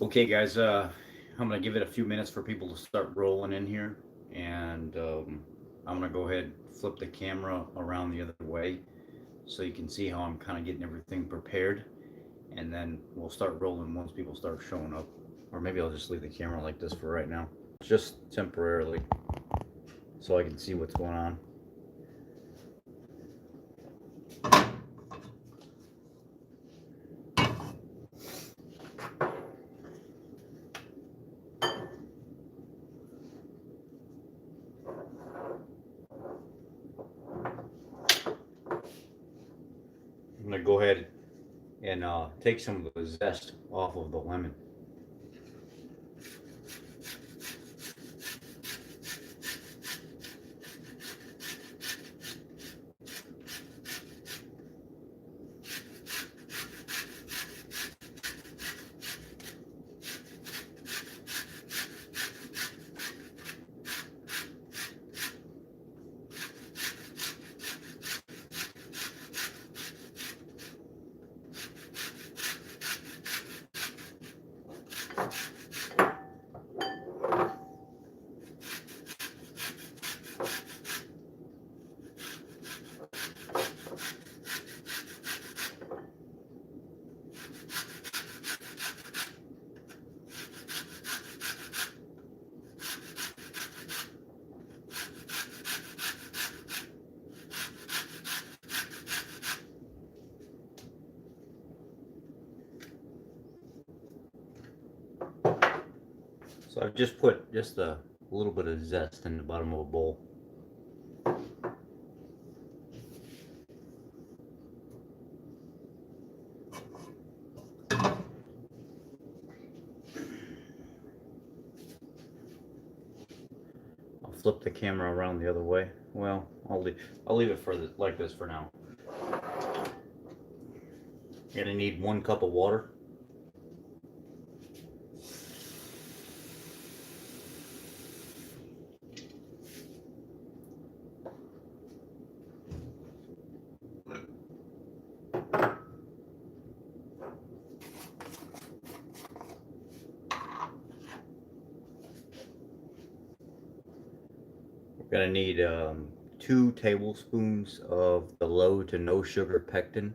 Okay, guys, I'm gonna give it a few minutes for people to start rolling in here, and I'm gonna go ahead and flip the camera around the other way so you can see how I'm kind of getting everything prepared, and then we'll start rolling once people start showing up. Or maybe I'll just leave the camera like this for right now, just temporarily, so I can see what's going on. I'm gonna go ahead and take some of the zest off of the lemon. So I've just put just a little bit of zest in the bottom of a bowl. I'll flip the camera around the other way. Well, I'll leave it for like this for now. You're gonna need 1 cup of water. We're gonna need 2 tablespoons of the low to no sugar pectin.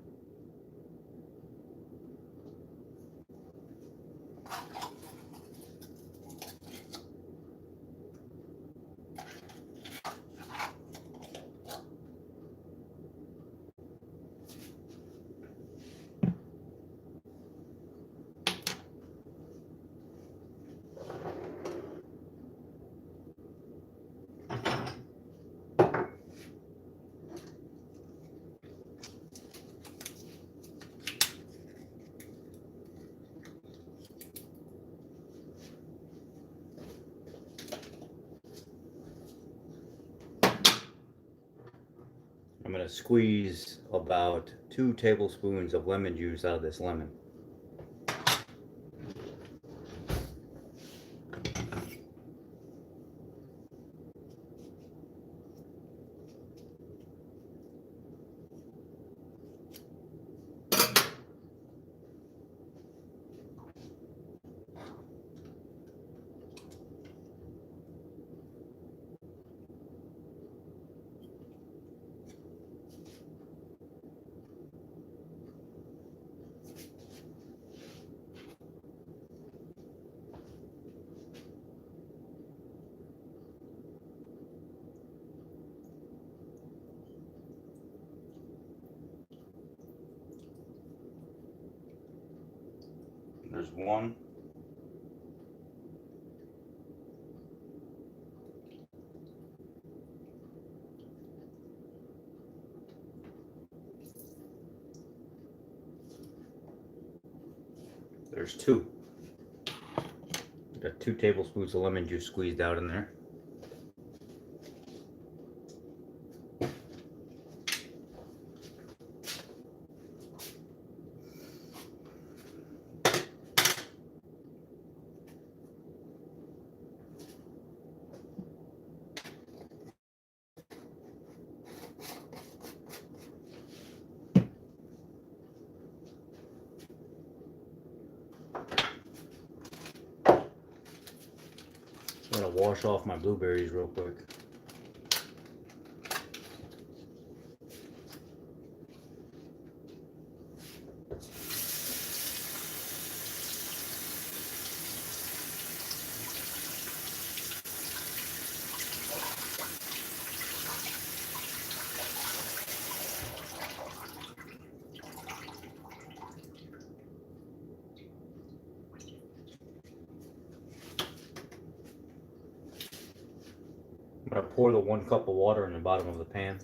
I'm gonna squeeze about 2 tablespoons of lemon juice out of this lemon. There's one. There's 2. Got 2 tablespoons of lemon juice squeezed out in there. wash off my blueberries real quick. I'm going to pour the 1 cup of water in the bottom of the pan.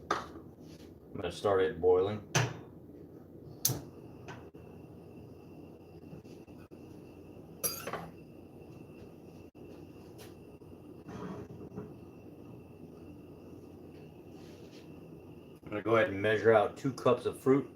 I'm going to start it boiling. I'm going to go ahead and measure out 2 cups of fruit.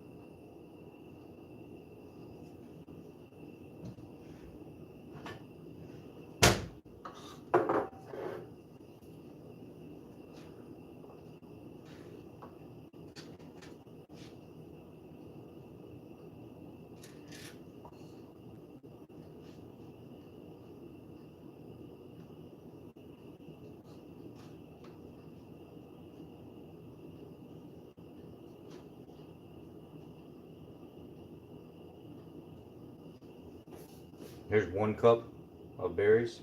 Here's 1 cup of berries.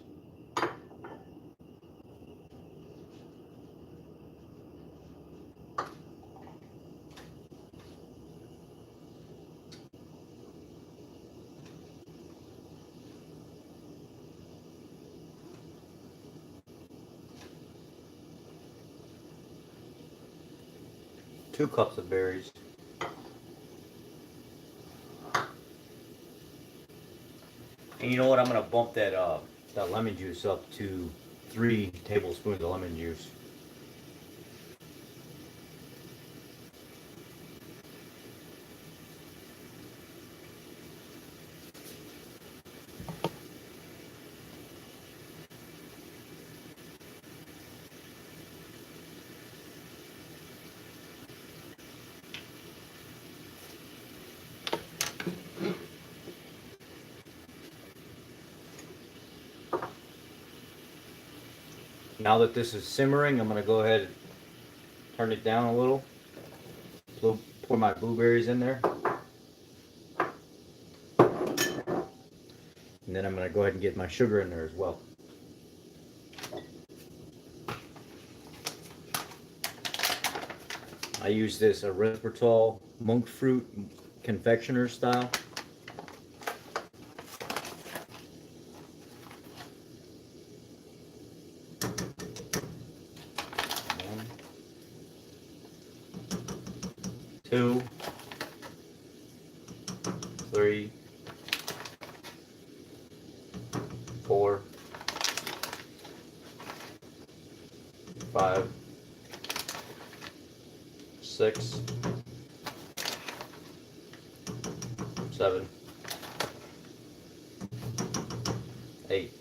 Two cups of berries. And you know what? I'm gonna bump that that lemon juice up to 3 tablespoons of lemon juice. Now that this is simmering, I'm gonna go ahead and turn it down a little. Pour my blueberries in there. And then I'm going to go ahead and get my sugar in there as well. I use this erythritol monk fruit confectioner style. One, 2, 3, 4, 5, 6, 7, 8.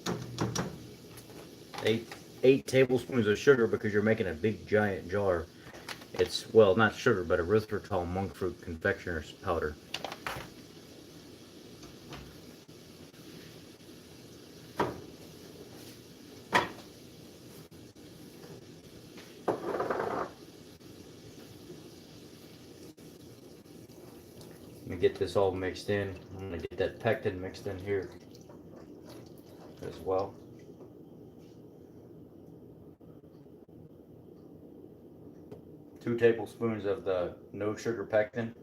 8 tablespoons of sugar because you're making a big giant jar. It's, well, not sugar, but erythritol monk fruit confectioner's powder. Let me get this all mixed in. I'm going to get that pectin mixed in here as well. Two tablespoons of the no sugar pectin.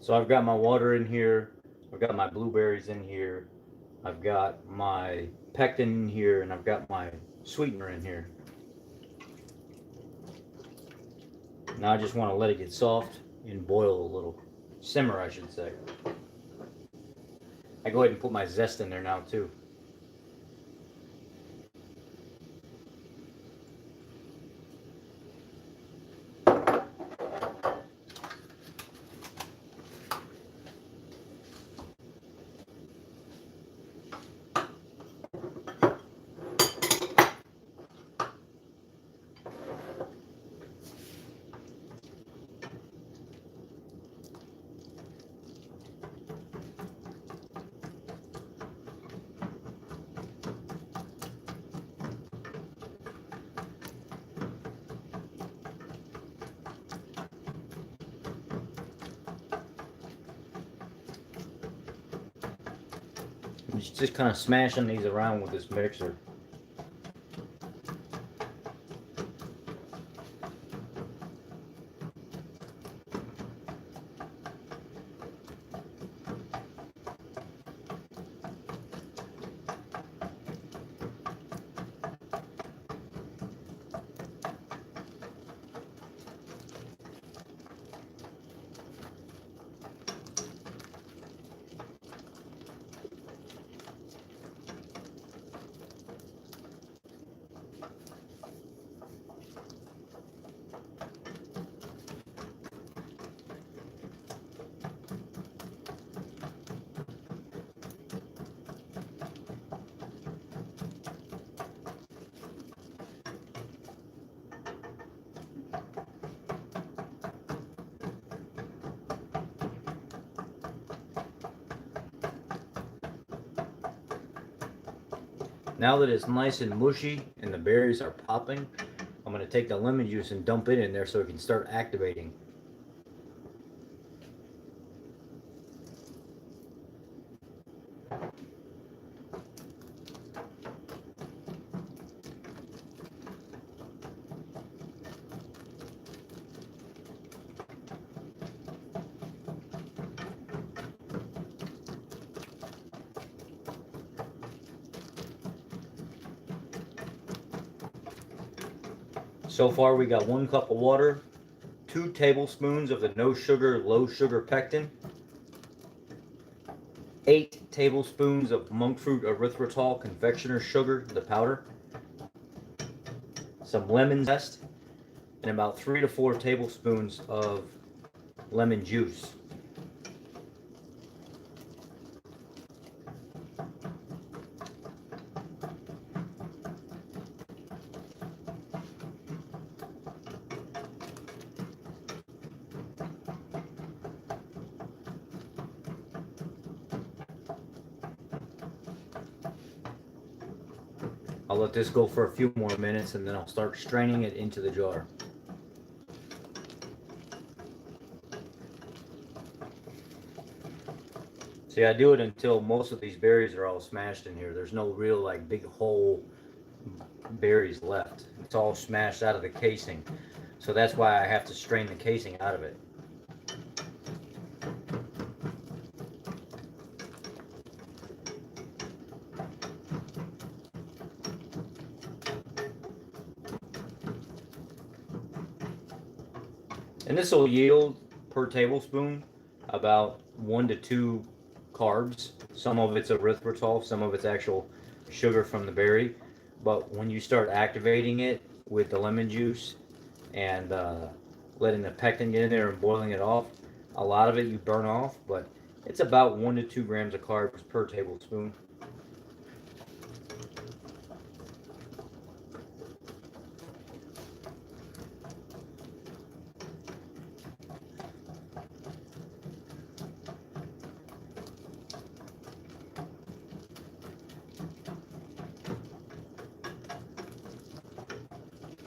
So I've got my water in here, I've got my blueberries in here, I've got my pectin in here, and I've got my sweetener in here. Now I just want to let it get soft and boil a little. Simmer, I should say. I go ahead and put my zest in there now too. Just kind of smashing these around with this mixer. Now that it's nice and mushy and the berries are popping, I'm going to take the lemon juice and dump it in there so it can start activating. So far we got 1 cup of water, 2 tablespoons of the no sugar, low sugar pectin, 8 tablespoons of monk fruit erythritol confectioner's sugar, the powder, some lemon zest, and about 3 to 4 tablespoons of lemon juice. I'll let this go for a few more minutes and then I'll start straining it into the jar. See, I do it until most of these berries are all smashed in here. There's no real like big whole berries left. It's all smashed out of the casing. So that's why I have to strain the casing out of it. And this will yield per tablespoon about 1 to 2 carbs. Some of it's erythritol, some of it's actual sugar from the berry. But when you start activating it with the lemon juice and letting the pectin get in there and boiling it off, a lot of it you burn off, but it's about 1 to 2 grams of carbs per tablespoon.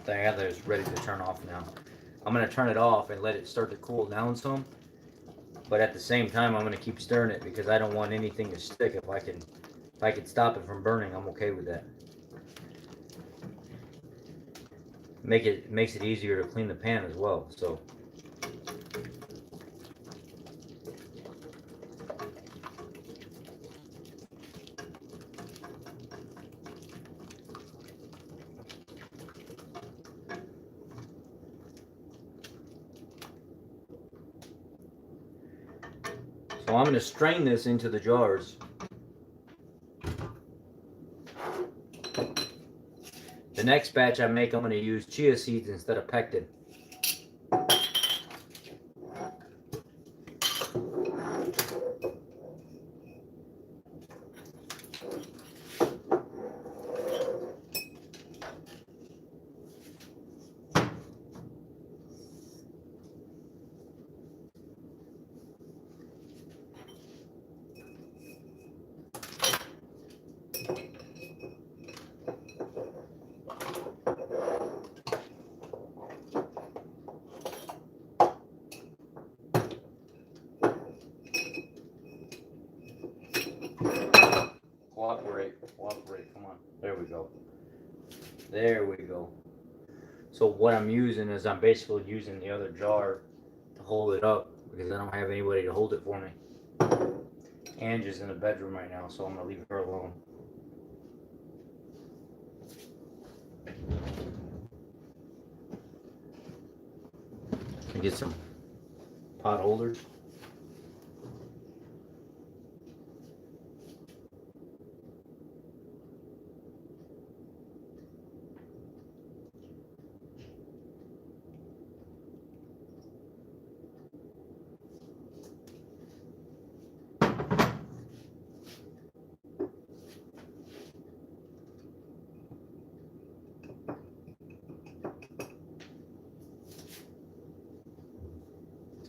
I have this ready to turn off now. I'm going to turn it off and let it start to cool down some. But at the same time, I'm going to keep stirring it because I don't want anything to stick. If I can stop it from burning, I'm okay with that. Makes it easier to clean the pan as well. So I'm going to strain this into the jars. The next batch I make, I'm going to use chia seeds instead of pectin. we go. There we go. So what I'm using is I'm basically using the other jar to hold it up because I don't have anybody to hold it for me. Angie's in the bedroom right now, so I'm gonna leave her alone. Get some pot holders.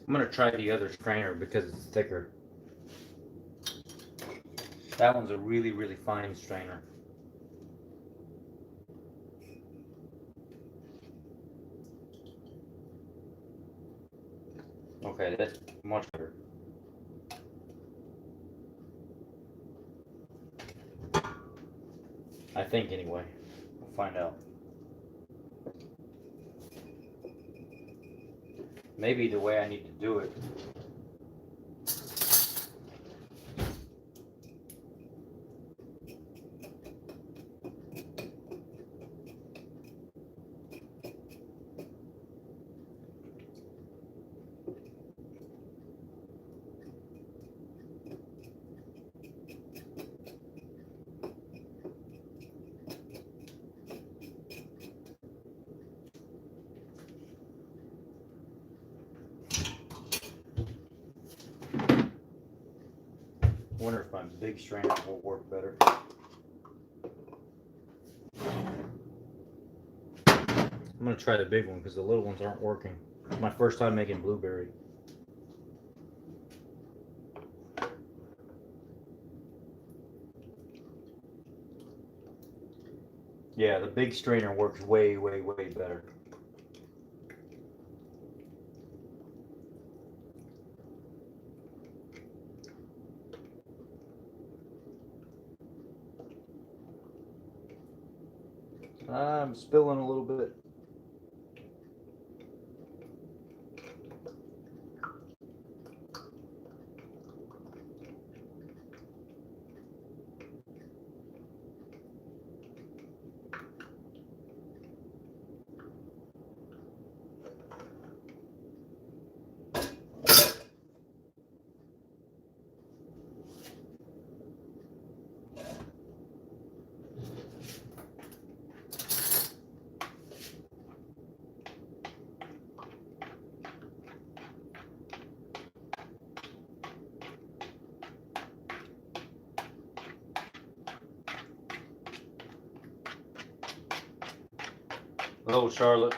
I'm gonna try the other strainer because it's thicker. That one's a really, really fine strainer. Okay, that's much better. I think anyway. We'll find out. Maybe the way I need to do it. I wonder if my big strainer will work better. I'm gonna try the big one because the little ones aren't working. It's my first time making blueberry. Yeah, the big strainer works way, way, way better. I'm spilling a little bit. Hello, Charlotte.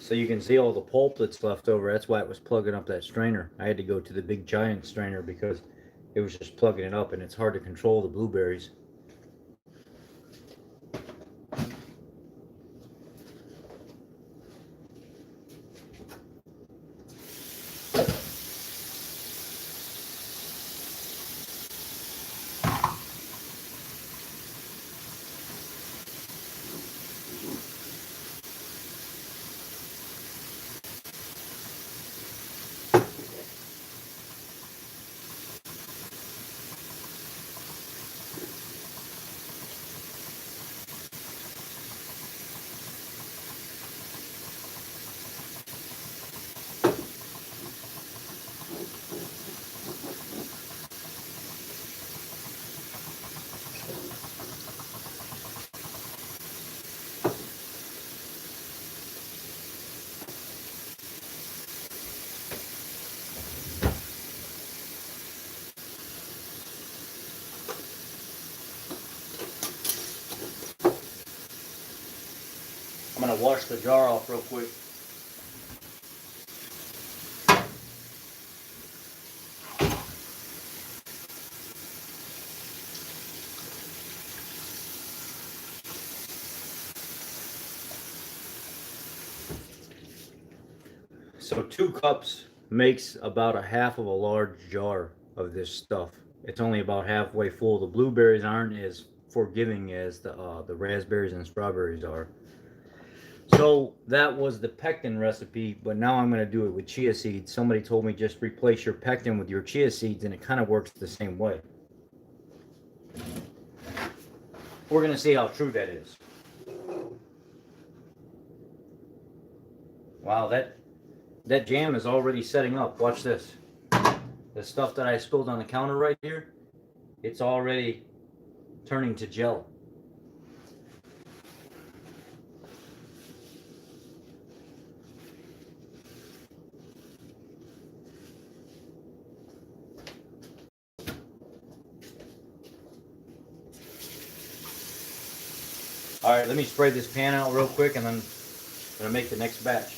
So you can see all the pulp that's left over. That's why it was plugging up that strainer. I had to go to the big giant strainer because it was just plugging it up and it's hard to control the blueberries. I'm going to wash the jar off real quick. So 2 cups makes about a half of a large jar of this stuff. It's only about halfway full. The blueberries aren't as forgiving as the raspberries and strawberries are. So that was the pectin recipe, but now I'm going to do it with chia seeds. Somebody told me just replace your pectin with your chia seeds, and it kind of works the same way. We're going to see how true that is. Wow, that jam is already setting up. Watch this. The stuff that I spilled on the counter right here, it's already turning to gel. All right, let me spray this pan out real quick, and then I'm gonna make the next batch.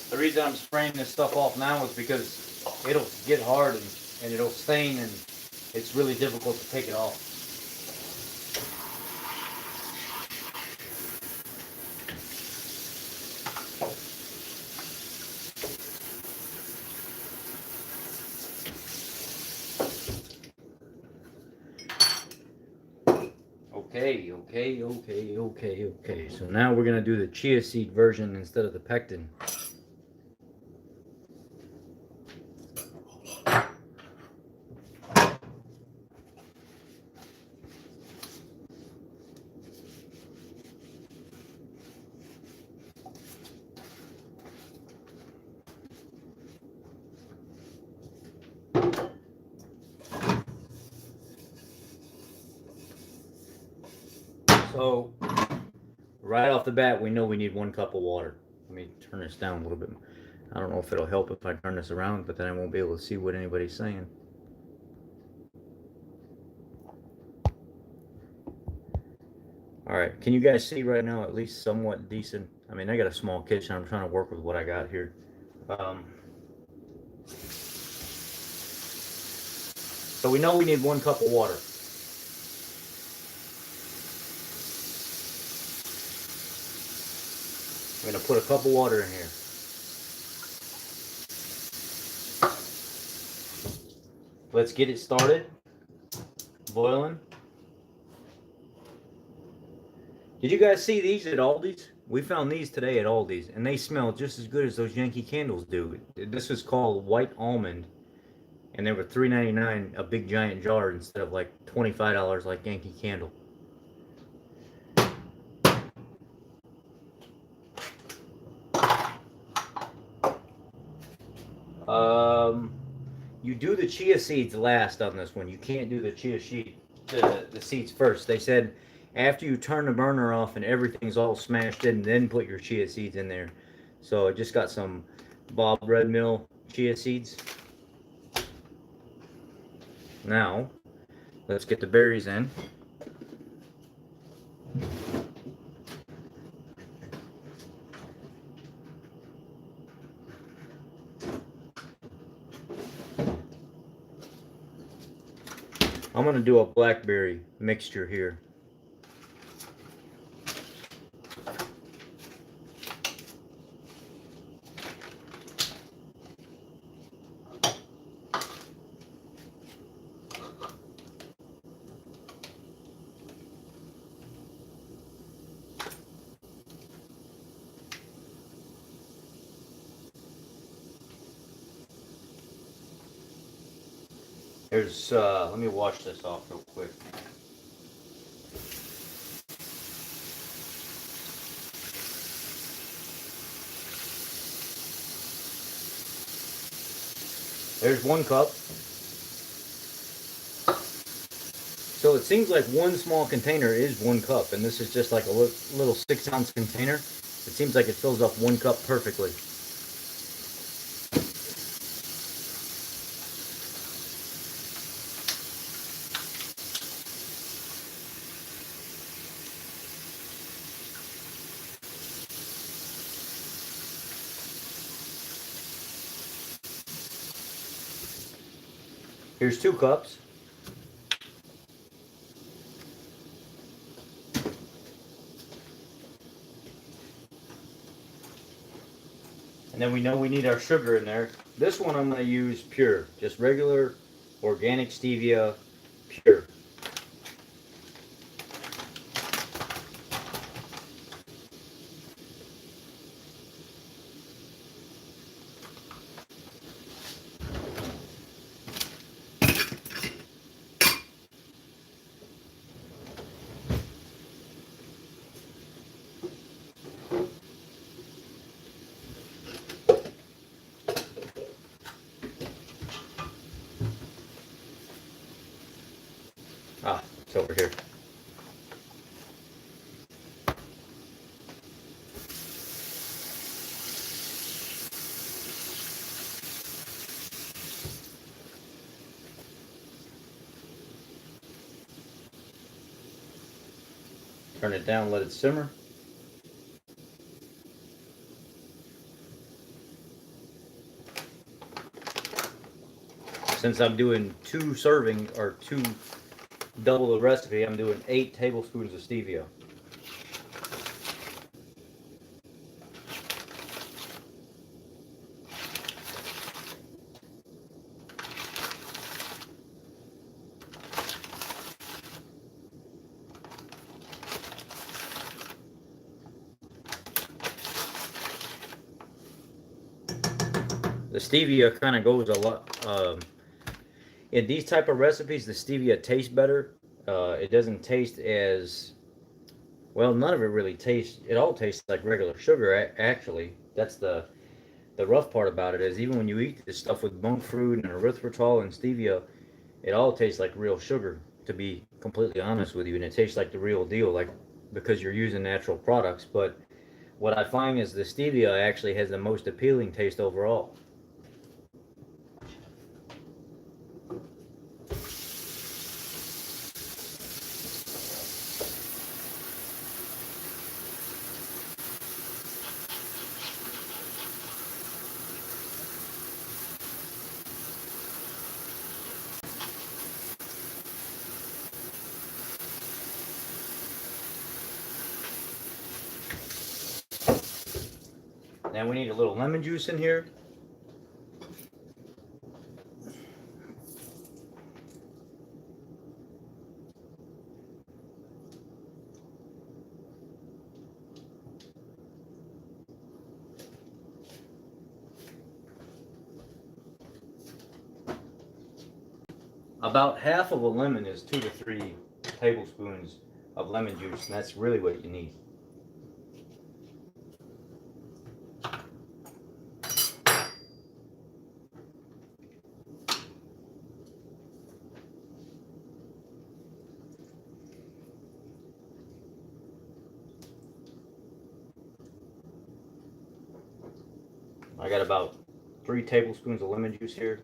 The reason I'm spraying this stuff off now is because it'll get hard and it'll stain, and it's really difficult to take it off. Okay. So now we're gonna do the chia seed version instead of the pectin. So right off the bat, we know we need 1 cup of water. Let me turn this down a little bit. I don't know if it'll help if I turn this around, but then I won't be able to see what anybody's saying. All right, can you guys see right now at least somewhat decent? I mean, I got a small kitchen. I'm trying to work with what I got here. So we know we need 1 cup of water. I'm going to put a cup of water in here. Let's get it started boiling. Did you guys see these at Aldi's? We found these today at Aldi's, and they smell just as good as those Yankee candles do. This is called White Almond, and they were $3.99 a big giant jar instead of like $25 like Yankee Candle. Um, you do the chia seeds last on this one. You can't do the the seeds first. They said after you turn the burner off and everything's all smashed in, then put your chia seeds in there. So I just got some Bob Red Mill chia seeds. Now, let's get the berries in. I'm going to do a blackberry mixture here. There's, let me wash this off real quick. There's 1 cup. So it seems like one small container is 1 cup, and this is just like a little 6-ounce container. It seems like it fills up 1 cup perfectly. Here's 2 cups. And then we know we need our sugar in there. This one I'm going to use pure, just regular organic stevia, pure. Ah, it's over here. Turn it down, let it simmer. Since I'm doing 2 serving or 2 double the recipe, I'm doing 8 tablespoons of stevia. The stevia kind of goes a lot. In these type of recipes, the stevia tastes better. It doesn't taste as well. None of it really tastes. It all tastes like regular sugar. Actually, that's the rough part about it is even when you eat this stuff with monk fruit and erythritol and stevia, it all tastes like real sugar. To be completely honest with you, and it tastes like the real deal, like because you're using natural products. But what I find is the stevia actually has the most appealing taste overall. Now we need a little lemon juice in here. About half of a lemon is 2 to 3 tablespoons of lemon juice, and that's really what you need. I got about 3 tablespoons of lemon juice here,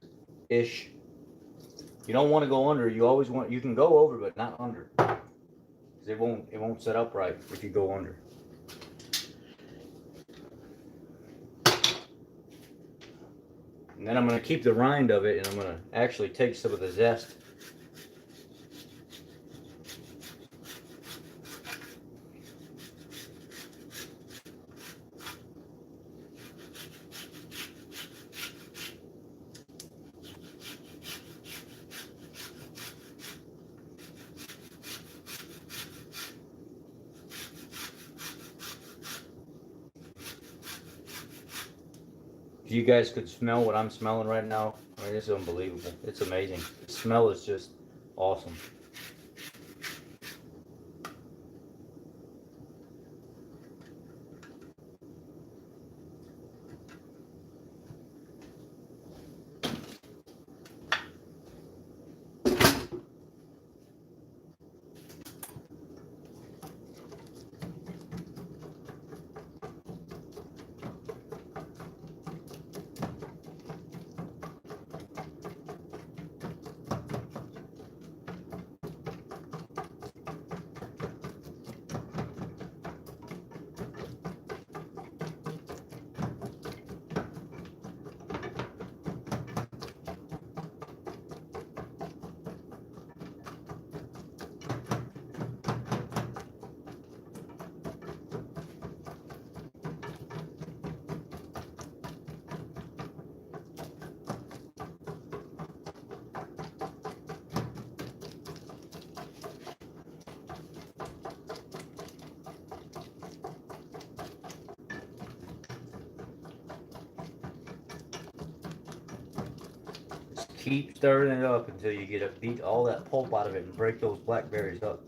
ish. You don't want to go under. You always want. You can go over, but not under, because it won't set up right if you go under. And then I'm going to keep the rind of it, and I'm going to actually take some of the zest. If you guys could smell what I'm smelling right now, I mean, it's unbelievable. It's amazing. The smell is just awesome. Just keep stirring it up until you get it, beat all that pulp out of it and break those blackberries up.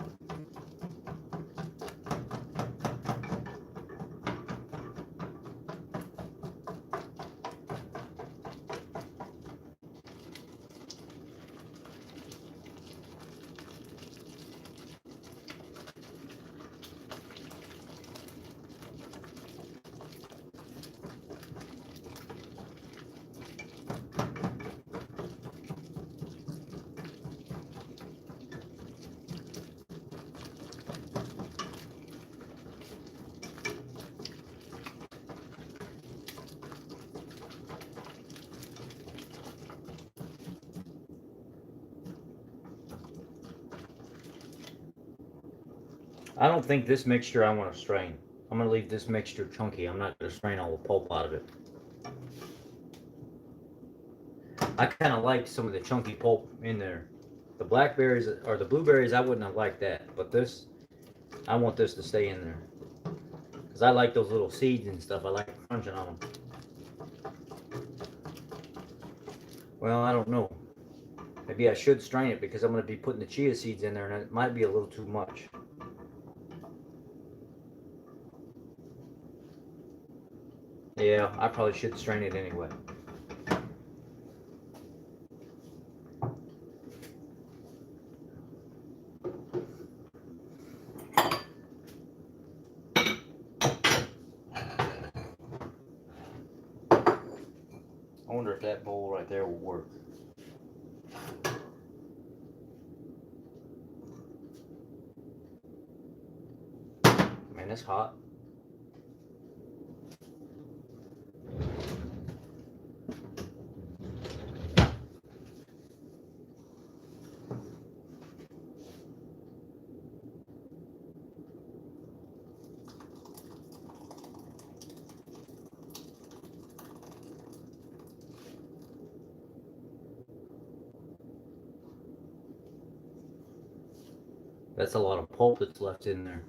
I don't think this mixture I want to strain. I'm going to leave this mixture chunky. I'm not going to strain all the pulp out of it. I kind of like some of the chunky pulp in there. The blackberries or the blueberries, I wouldn't have liked that. But this, I want this to stay in there. Because I like those little seeds and stuff. I like crunching on them. Well, I don't know. Maybe I should strain it because I'm going to be putting the chia seeds in there and it might be a little too much. Yeah, I probably should strain it anyway. I wonder if that bowl right there will work. Man, it's hot. That's a lot of pulp that's left in there.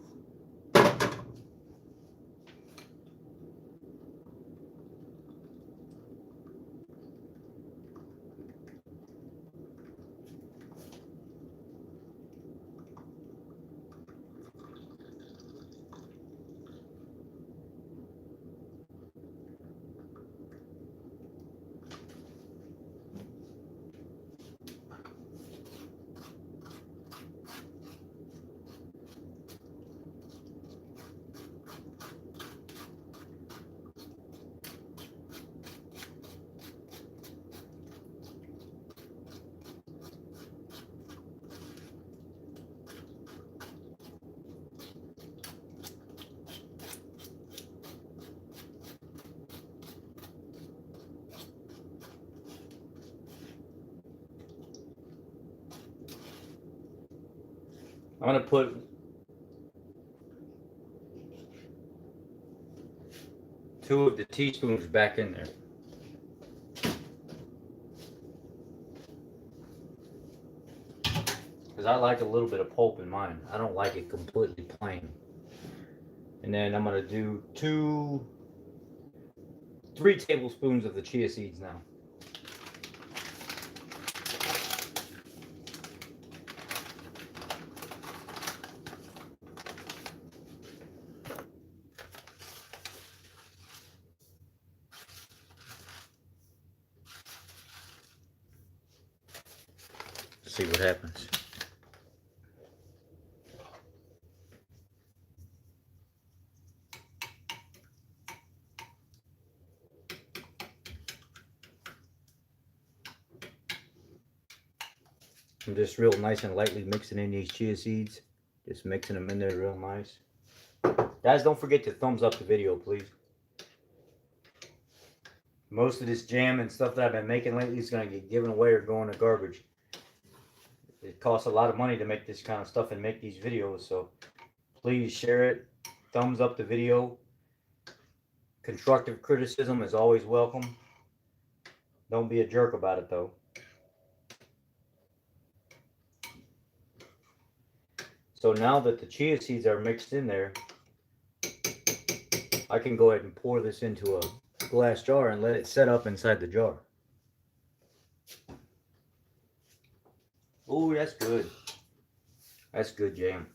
I'm going to put two of the teaspoons back in there. Because I like a little bit of pulp in mine. I don't like it completely plain. And then I'm going to do 3 tablespoons of the chia seeds now. See what happens. I'm just real nice and lightly mixing in these chia seeds. Just mixing them in there real nice. Guys, don't forget to thumbs up the video, please. Most of this jam and stuff that I've been making lately is going to get given away or going to garbage. It costs a lot of money to make this kind of stuff and make these videos, so please share it. Thumbs up the video. Constructive criticism is always welcome. Don't be a jerk about it, though. So now that the chia seeds are mixed in there, I can go ahead and pour this into a glass jar and let it set up inside the jar. Oh, that's good. That's good jam.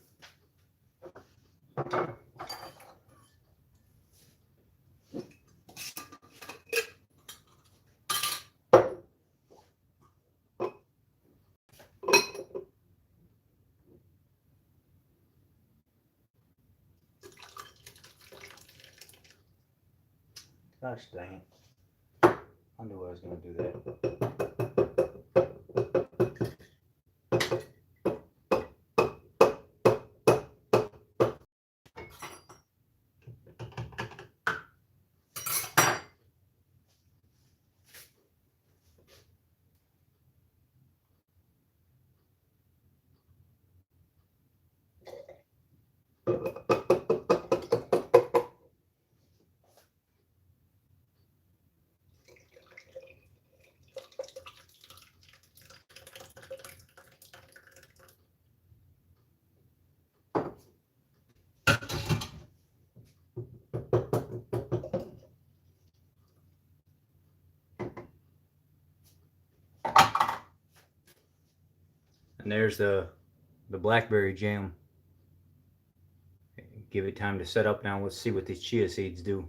Gosh dang it. I knew I was going to do that. And there's the blackberry jam. Give it time to set up now. Let's see what these chia seeds do.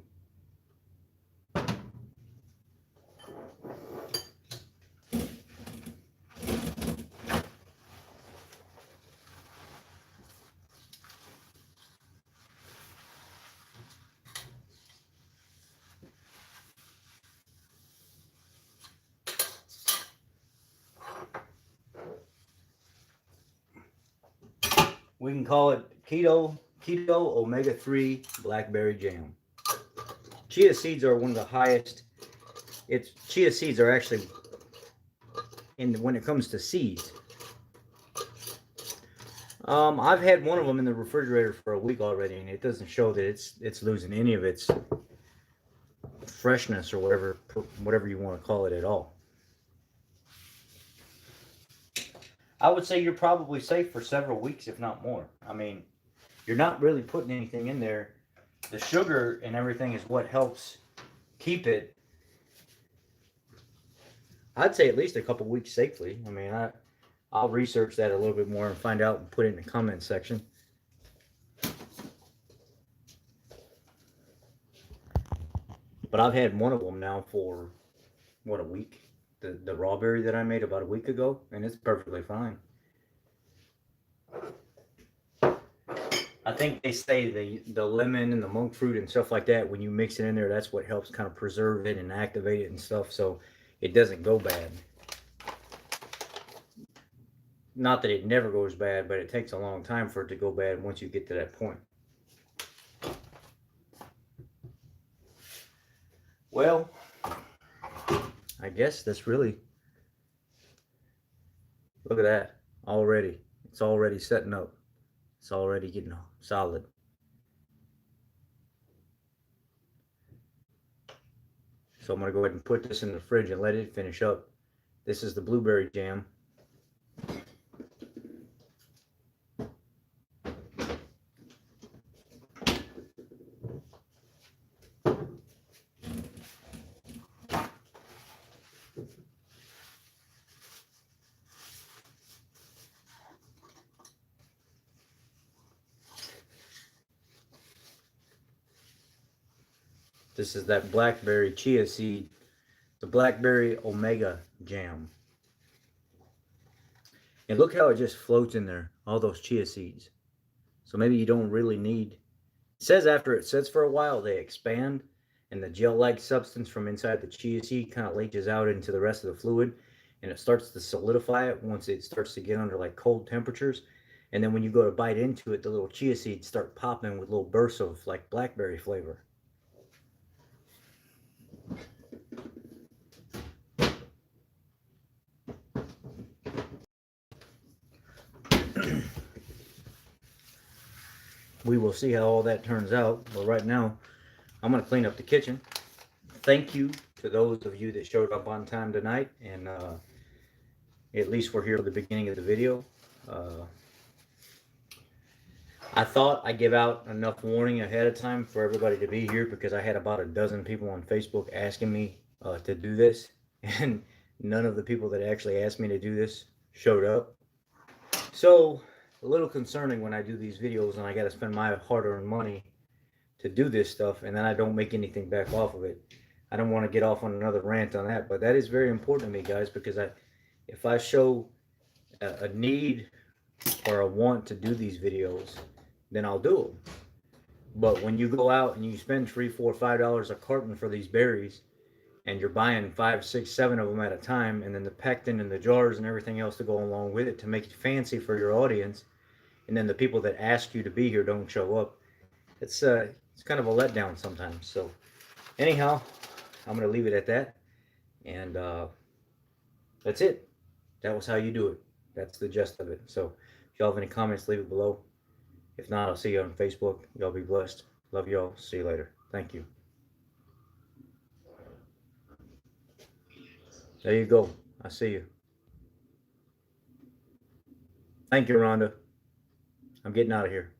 We can call it keto omega-3 blackberry jam. Chia seeds are one of the highest. Chia seeds are actually, when it comes to seeds. I've had one of them in the refrigerator for a week already, and it doesn't show that it's losing any of its freshness or whatever you want to call it at all. I would say you're probably safe for several weeks, if not more. I mean, you're not really putting anything in there. The sugar and everything is what helps keep it, I'd say, at least a couple weeks safely. I mean, I'll research that a little bit more and find out and put it in the comment section. But I've had one of them now for, what, a week? The raw berry that I made about a week ago, and it's perfectly fine. I think they say the lemon and the monk fruit and stuff like that, when you mix it in there, that's what helps kind of preserve it and activate it and stuff, so it doesn't go bad. Not that it never goes bad, but it takes a long time for it to go bad once you get to that point. Well, I guess that's really, look at that already. It's already setting up. It's already getting solid. So I'm going to go ahead and put this in the fridge and let it finish up. This is the blueberry jam. This is that blackberry chia seed, the blackberry omega jam. And look how it just floats in there, all those chia seeds. So maybe you don't really need. It says after it sits for a while, they expand, and the gel-like substance from inside the chia seed kind of leaches out into the rest of the fluid, and it starts to solidify it once it starts to get under like cold temperatures. And then when you go to bite into it, the little chia seeds start popping with little bursts of like blackberry flavor. We will see how all that turns out. But right now, I'm going to clean up the kitchen. Thank you to those of you that showed up on time tonight, and at least we're here at the beginning of the video. I thought I'd give out enough warning ahead of time for everybody to be here, because I had about a dozen people on Facebook asking me to do this, and none of the people that actually asked me to do this showed up. So a little concerning when I do these videos and I got to spend my hard-earned money to do this stuff, and then I don't make anything back off of it. I don't want to get off on another rant on that, but that is very important to me, guys, because if I show a need or a want to do these videos, then I'll do them. But when you go out and you spend $3, $4, $5 a carton for these berries, and you're buying 5, 6, 7 of them at a time, and then the pectin and the jars and everything else to go along with it to make it fancy for your audience, and then the people that ask you to be here don't show up, it's kind of a letdown sometimes. So anyhow, I'm going to leave it at that, and that's it. That was how you do it. That's the gist of it. So if y'all have any comments, leave it below. If not, I'll see you on Facebook. Y'all be blessed. Love y'all. See you later. Thank you. There you go. I see you. Thank you, Rhonda. I'm getting out of here.